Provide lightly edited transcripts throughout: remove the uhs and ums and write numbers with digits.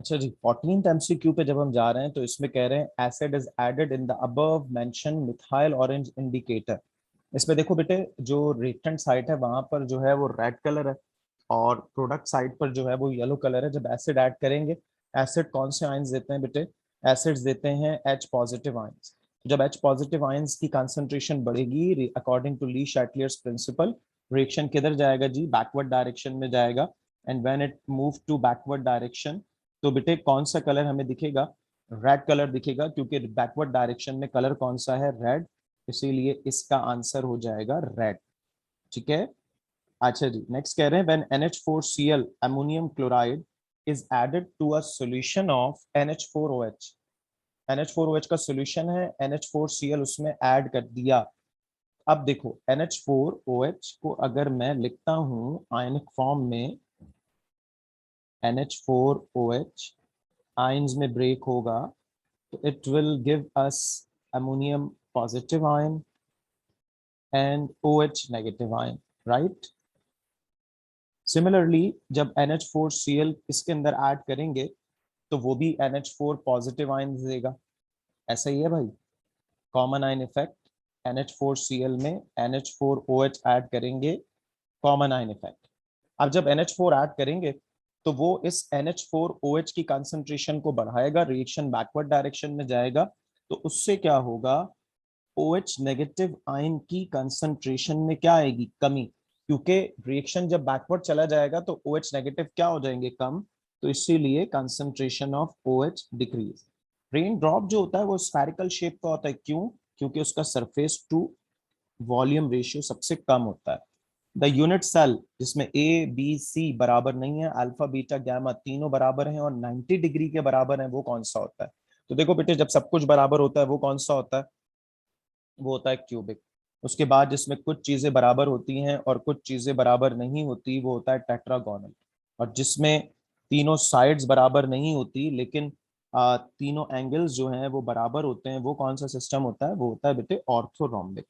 अच्छा जी, 14th MCQ पे जब हम जा रहे हैं तो इसमें कह रहे हैं acid is added in the above mention methyl orange indicator. इसमें देखो बेटे, जो रिएक्टेंट साइट है वहां पर जो है वो रेड कलर है और प्रोडक्ट साइड पर जो है वो येलो कलर है। जब एसिड ऐड करेंगे, एसिड कौन से आयंस देते हैं बेटे? एसिड्स देते हैं एच पॉजिटिव आयंस। जब एच पॉजिटिव आयंस की कंसंट्रेशन बढ़ेगी according to Le Chatelier's principle, reaction किधर जाएगा जी? बैकवर्ड डायरेक्शन में जाएगा। And when it move to backward direction, तो बेटे कौन सा कलर हमें दिखेगा? रेड कलर दिखेगा, क्योंकि बैकवर्ड डायरेक्शन में कलर कौन सा है? रेड। इसीलिए इसका आंसर हो जाएगा रेड। ठीक है। अच्छा जी, नेक्स्ट कह रहे हैं when NH4Cl ammonium chloride is added to a solution of NH4OH। NH4OH का सॉल्यूशन है, NH4Cl उसमें ऐड कर दिया। अब देखो NH4OH को अगर मैं लिखता हूं आयनिक फॉर्म में, NH4OH आयंस में ब्रेक होगा तो it will give us ammonium positive ion and OH negative ion, right. Similarly जब NH4Cl इसके अंदर ऐड करेंगे तो वो भी NH4 पॉजिटिव आयन देगा। ऐसा ही है भाई, कॉमन आयन इफेक्ट। NH4Cl में NH4OH ऐड करेंगे, कॉमन आयन इफेक्ट। अब जब NH4 ऐड करेंगे तो वो इस NH4OH की कंसंट्रेशन को बढ़ाएगा, रिएक्शन बैकवर्ड डायरेक्शन में जाएगा। तो उससे क्या होगा? OH नेगेटिव आयन की कंसंट्रेशन में क्या आएगी? कमी। क्योंकि रिएक्शन जब बैकवर्ड चला जाएगा तो OH नेगेटिव क्या हो जाएंगे? कम। तो इसीलिए concentration of OH decrease. Rain drop जो होता है वो स्फेरिकल शेप का होता है। क्यों? क्योंकि उसका सरफेस टू वॉल्यूम रेशियो सबसे कम होता है। द यूनिट सेल जिसमें ए बी सी बराबर नहीं है, अल्फा बीटा गामा तीनों बराबर हैं और 90 डिग्री के बराबर हैं, वो कौन सा होता है? तो देखो बेटे, जब सब कुछ बराबर होता है वो कौन सा होता है? वो होता है क्यूबिक। उसके बाद जिसमें कुछ चीजें बराबर होती हैं और कुछ चीजें बराबर नहीं होती वो होता है टेट्रागोनल। और जिसमें तीनों साइड्स बराबर नहीं होती लेकिन तीनों एंगल्स जो हैं वो बराबर होते हैं, वो कौन सा सिस्टम होता है? वो होता है बेटे ऑर्थोरोम्बिक।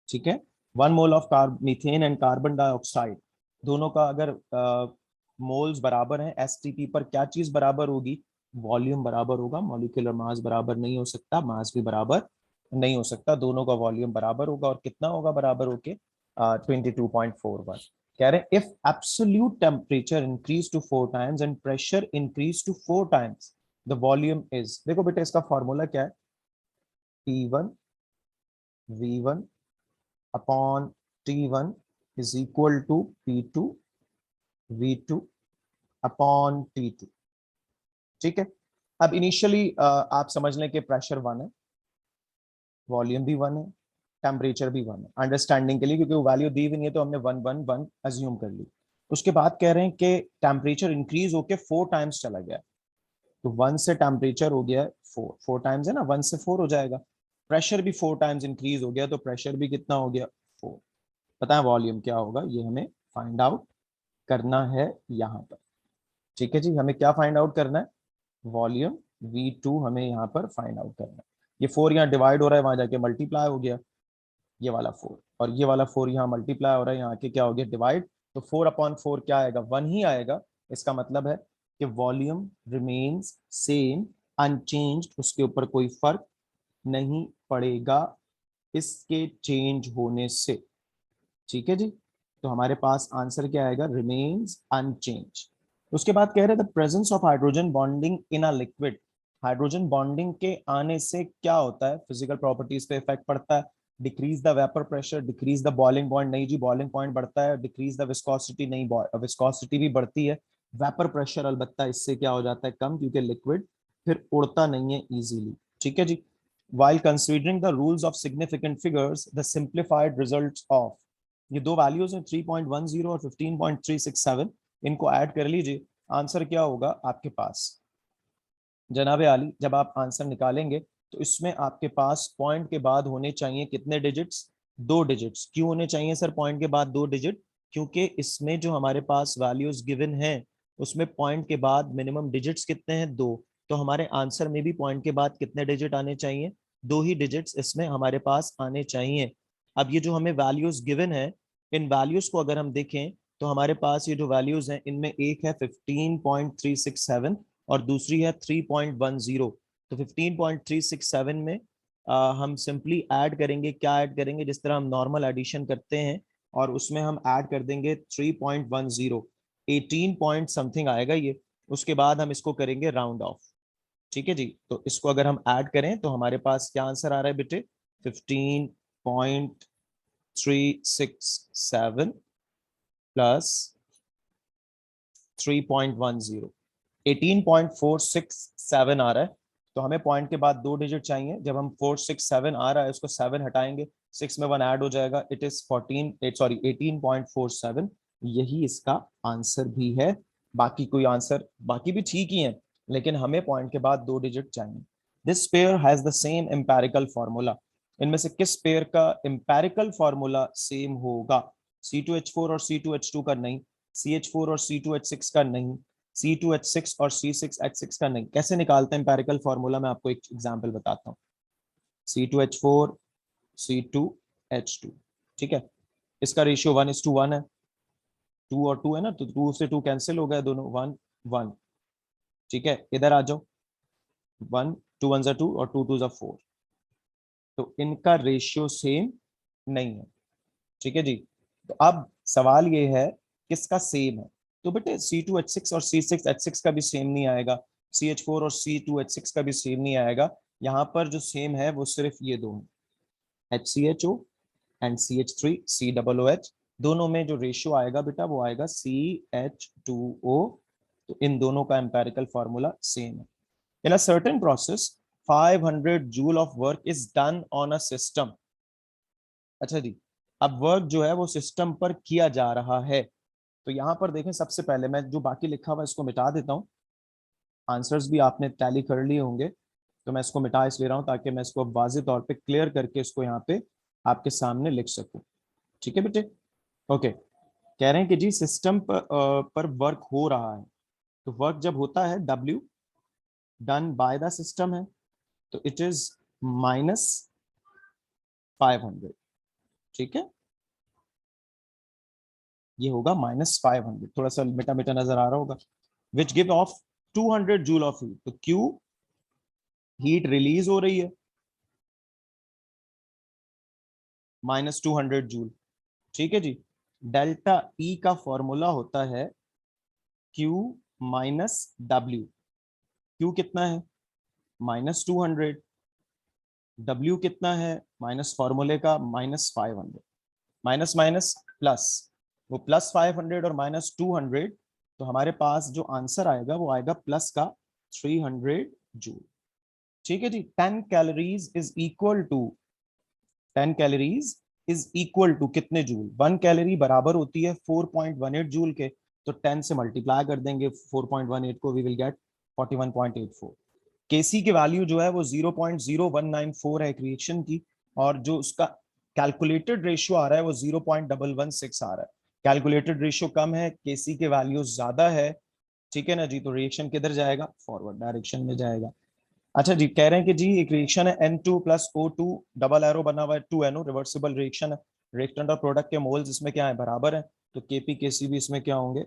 ठीक है। 1 mole of methane and carbon dioxide, दोनों का अगर मोल्स बराबर हैं एसटीपी पर, क्या चीज बराबर होगी? वॉल्यूम बराबर होगा। मॉलिक्यूलर मास बराबर नहीं हो सकता, मास भी बराबर नहीं हो सकता, दोनों का वॉल्यूम बराबर होगा। और कितना होगा बराबर होके? 22.41। कह रहे हैं if absolute temperature increase to 4 times and pressure increase to 4 times the volume is. देखो बेटा, इसका फॉर्मूला क्या है? P1 V1 upon T1 is equal to P2 V2 upon T2। ठीक है। अब इनिशियली आप समझ लें कि प्रेशर 1 है, वॉल्यूम भी 1 है, टेम्परेचर भी 1 है, अंडरस्टैंडिंग के लिए, क्योंकि वो वैल्यू दी भी नहीं है तो हमने 1 1 1 अज्यूम कर ली। उसके बाद कह रहे हैं कि टेम्परेचर इंक्रीज होके 4 टाइम्स चला गया। तो 1 से टेम्परेचर हो गया 4 टाइम्स है ना, 1 से 4 हो जाएगा। प्रेशर भी 4 टाइम्स इंक्रीज हो गया, तो प्रेशर भी कितना हो गया? 4। पता है वॉल्यूम क्या होगा? ये हमें फाइंड आउट करना है यहाँ पर। ठीक है जी, हमें क्या फाइंड आउट करना है? वॉल्यूम V2 हमें यहाँ पर फाइंड आउट करना है। ये 4 यहाँ डिवाइड हो रहा है, वहां जाके मल्टीप्लाई हो गया, ये वाला 4, और ये वाला 4 यहाँ मल्टीप्लाई हो रहा है, यहाँ के क्या हो गया? डिवाइड। तो 4/4 क्या आएगा? 1 ही आएगा। इसका मतलब है कि वॉल्यूम रिमेन्स सेम, अनचेंज्ड, उसके ऊपर कोई फर्क नहीं पड़ेगा इसके चेंज होने से। ठीक है जी। तो हमारे पास आंसर क्या आएगा? Remains unchange. उसके बाद कह रहे थे presence of hydrogen bonding in a liquid. Hydrogen bonding के आने से क्या होता है? फिजिकल प्रॉपर्टीज पे इफेक्ट पड़ता है। Decrease the vapour pressure, decrease the boiling point, नहीं जी बॉइलिंग पॉइंट बढ़ता है। डिक्रीज द विस्कोसिटी, नहीं विस्कोसिटी भी बढ़ती है। वेपर प्रेशर अलबत्ता इससे क्या हो जाता है? कम, क्योंकि लिक्विड फिर उड़ता नहीं है इजीली। ठीक है जी। while considering the rules of significant figures, the simplified results of, ये दो वैल्यूज हैं 3.10 और 15.367, इनको ऐड कर लीजिए। आंसर क्या होगा आपके पास? जनाबे आली, जब आप आंसर निकालेंगे तो इसमें आपके पास पॉइंट के बाद होने चाहिए कितने डिजिट्स? 2 डिजिट्स। क्यों होने चाहिए सर पॉइंट के बाद 2 डिजिट? क्योंकि इसमें जो हमारे पास वैल्यूज गिवन हैं उसमें पॉइंट के बाद मिनिमम डिजिट्स कितने हैं? 2। तो हमारे आंसर में भी पॉइंट के बाद कितने डिजिट आने चाहिए? 2 ही डिजिट्स इसमें हमारे पास आने चाहिए। अब ये जो हमें वैल्यूज गिवन है, इन वैल्यूज को अगर हम देखें तो हमारे पास ये जो वैल्यूज हैं इनमें एक है 15.367 और दूसरी है 3.10। तो 15.367 में हम सिंपली ऐड करेंगे, क्या ऐड करेंगे, जिस तरह हम नॉर्मल एडिशन करते हैं, और उसमें हम ऐड कर देंगे 3.10, 18 पॉइंट समथिंग आएगा ये। उसके बाद हम इसको करेंगे राउंड ऑफ। ठीक है जी, तो इसको अगर हम ऐड करें तो हमारे पास क्या आंसर आ रहा है बेटे, 15.367 प्लस 3.10, 18.467 आ रहा है। तो हमें पॉइंट के बाद 2 डिजिट चाहिए। जब हम 467 आ रहा है, उसको 7 हटाएंगे, 6 में 1 ऐड हो जाएगा, इट इज 18.47। यही इसका आंसर भी है। बाकी कोई आंसर, बाकी भी ठीक ही है, लेकिन हमें पॉइंट के बाद 2 डिजिट चाहिए। This pair has the same empirical formula. इनमें से किस पेयर का एम्पेरिकल फॉर्मूला सेम होगा? C2H4 और C2H2 का नहीं, CH4 और C2H6 का नहीं, C2H6 और C6H6 का नहीं। कैसे निकालते हैं एम्पेरिकल फॉर्मूला? मैं आपको एक एग्जांपल बताता हूँ। C2H4 C2H2, ठीक है, इसका रेशियो 1:1 है, 2 और 2 है ना, तो 2 से 2 कैंसिल हो गया, दोनों 1 1। ठीक है, इधर आ जाओ, 1 2 1 2 और 2 2 4। तो इनका रेशियो सेम नहीं है। ठीक है जी, तो अब सवाल ये है किसका सेम है? तो बेटे C2H6 और C6H6 का भी सेम नहीं आएगा, CH4 और C2H6 का भी सेम नहीं आएगा। यहाँ पर जो सेम है वो सिर्फ ये दोनों, HCHO एंड CH3COOH, दोनों में जो रेशियो आएगा बेटा वो आएगा CH2O। तो इन दोनों का एम्पेरिकल फॉर्मूला सेम है। In a certain process 500 joule of work is done on a system. अच्छा जी, अब वर्क जो है वो सिस्टम पर किया जा रहा है। तो यहां पर देखें, सबसे पहले मैं जो बाकी लिखा हुआ इसको मिटा देता हूं। आंसर्स भी आपने टैली कर लिए होंगे, तो मैं इसको मिटा इसलिए रहा हूं ताकि मैं इसको वाज़ेह तौर पे क्लियर करके इसको यहाँ पे आपके सामने लिख सकूं। ठीक है बेटे, ओके। कह रहे हैं कि जी सिस्टम पर वर्क हो रहा है, तो वर्क जब होता है W done by the system है, तो इट इज -500। ठीक है, ये होगा -500, थोड़ा सा मिटा मिटा नजर आ रहा होगा। Which give of 200 joule of heat. तो क्यू हीट रिलीज हो रही है, -200 जूल। ठीक है जी, डेल्टा ई का फॉर्मूला होता है Q माइनस W। Q कितना है? -200। W कितना है? माइनस फॉर्मूले का -500। माइनस माइनस प्लस, वो +500 और -200। तो हमारे पास जो आंसर आएगा वो आएगा प्लस का 300 जूल। ठीक है जी, 10 calories is equal to 10 calories is equal to कितने जूल? 1 कैलोरी बराबर होती है 4.18 जूल के। तो 10 से मल्टीप्लाई कर देंगे 4.18 को, वी विल गेट 41.84। केसी की वैल्यू जो है वो 0.0194 है एक रिएक्शन की, और जो उसका कैलकुलेटेड रेशियो आ रहा है वो 0.116 आ रहा है। कैलकुलेटेड रेशियो कम है, केसी के वैल्यू ज्यादा है। ठीक है ना जी, तो रिएक्शन किधर जाएगा? फॉरवर्ड डायरेक्शन में जाएगा। अच्छा जी, कह रहे हैं कि जी एक रिएक्शन है N2 plus O2, double arrow बना हुआ है, 2NO, रिवर्सिबल रिएक्शन है। रिएक्टेंट और प्रोडक्ट के मोल्स इसमें क्या है? बराबर है। तो केपी केसी भी इसमें क्या होंगे?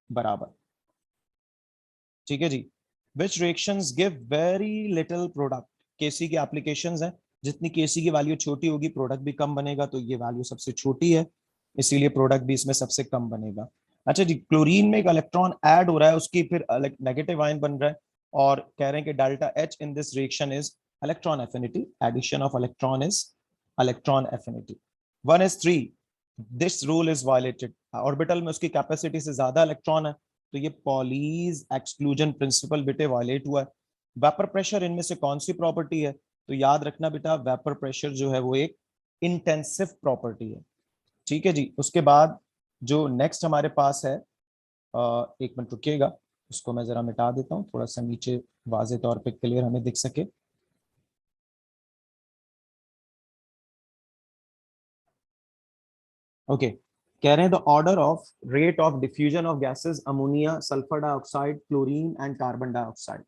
बराबर। ठीक है जी, which reactions give very little product. KC की एप्लीकेशंस हैं, जितनी केसी की वैल्यू छोटी होगी प्रोडक्ट भी कम बनेगा, तो ये वैल्यू सबसे छोटी है, इसीलिए प्रोडक्ट भी इसमें सबसे कम बनेगा। अच्छा जी, क्लोरीन में एक इलेक्ट्रॉन ऐड हो रहा है, उसकी फिर नेगेटिव आयन बन रहा है, और कह रहे हैं कि delta H in this reaction is electron affinity, addition of electron is electron affinity. 1s3, this rule is violated. Orbital में उसकी कैपेसिटी से ज्यादा इलेक्ट्रॉन है, तो ये पॉलीज एक्सक्लूजन प्रिंसिपल बेटे वायलेट हुआ है। वेपर प्रेशर इनमें से कौन सी प्रॉपर्टी है? तो याद रखना बेटा, वेपर प्रेशर जो है वो एक इंटेंसिव प्रॉपर्टी है। ठीक है जी, उसके बाद जो नेक्स्ट हमारे पास है, एक मिनट रुकिएगा, उसको मैं जरा मिटा देता हूँ, थोड़ा सा नीचे वाजे तौर पे क्लियर हमें दिख सके। ओके, कह रहे हैं the order of rate of diffusion of gases ammonia, sulphur dioxide, chlorine and carbon dioxide.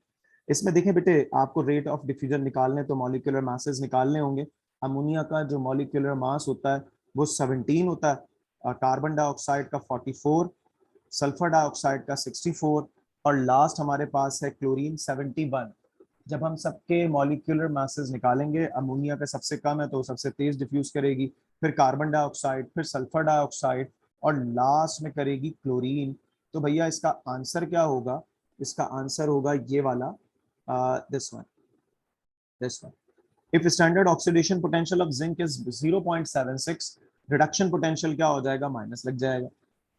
इसमें देखें बेटे, आपको रेट ऑफ डिफ्यूजन निकालने तो मॉलिक्यूलर मासेस निकालने होंगे। अमोनिया का जो मॉलिक्यूलर मास होता है वो 17 होता है, कार्बन डाइऑक्साइड का 44, सल्फर डाइऑक्साइड का 64, और लास्ट हमारे पास है क्लोरीन 71। जब हम सबके मॉलिक्यूलर मासेस निकालेंगे, अमोनिया का सबसे कम है तो सबसे तेज डिफ्यूज करेगी, फिर कार्बन डाइऑक्साइड, फिर सल्फर डाइऑक्साइड और लास्ट में करेगी क्लोरीन। तो भैया इसका आंसर क्या होगा? इसका आंसर होगा ये वाला, this one, this one. If standard oxidation potential of zinc is 0.76, reduction potential क्या हो जाएगा? माइनस लग जाएगा,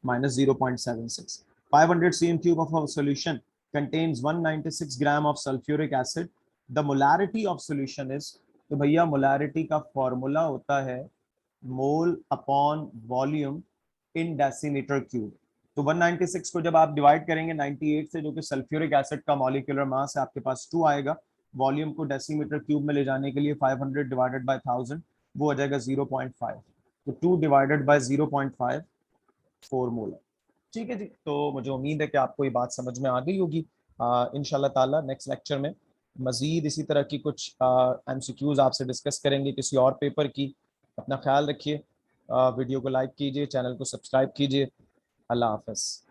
minus 0.76. 500 cm cube of a solution contains 196 gram of sulfuric acid. The molarity of solution is, तो भैया मोलारिटी का formula होता है मोल अपॉन वॉल्यूम इन डेसीमीटर क्यूब। तो 196 को जब आप डिवाइड करेंगे 98 से, जो कि सल्फ्यूरिक एसिड का मॉलिक्यूलर मास है, आपके पास 2 आएगा। वॉल्यूम को डेसीमीटर क्यूब में ले जाने के लिए 500 डिवाइडेड बाय 1000, वो हो जाएगा 0.5। तो 2 डिवाइडेड बाय 0.5 4 मोल। ठीक है जी, तो मुझे उम्मीद है कि आपको ये बात समझ में आ गई होगी। इंशाल्लाह ताला नेक्स्ट लेक्चर में मजीद इसी तरह की कुछ एमसीक्यूज आपसे डिस्कस करेंगे किसी और पेपर की। अपना ख्याल रखिए, वीडियो को लाइक कीजिए, चैनल को सब्सक्राइब कीजिए। अल्लाह हाफ़िज़।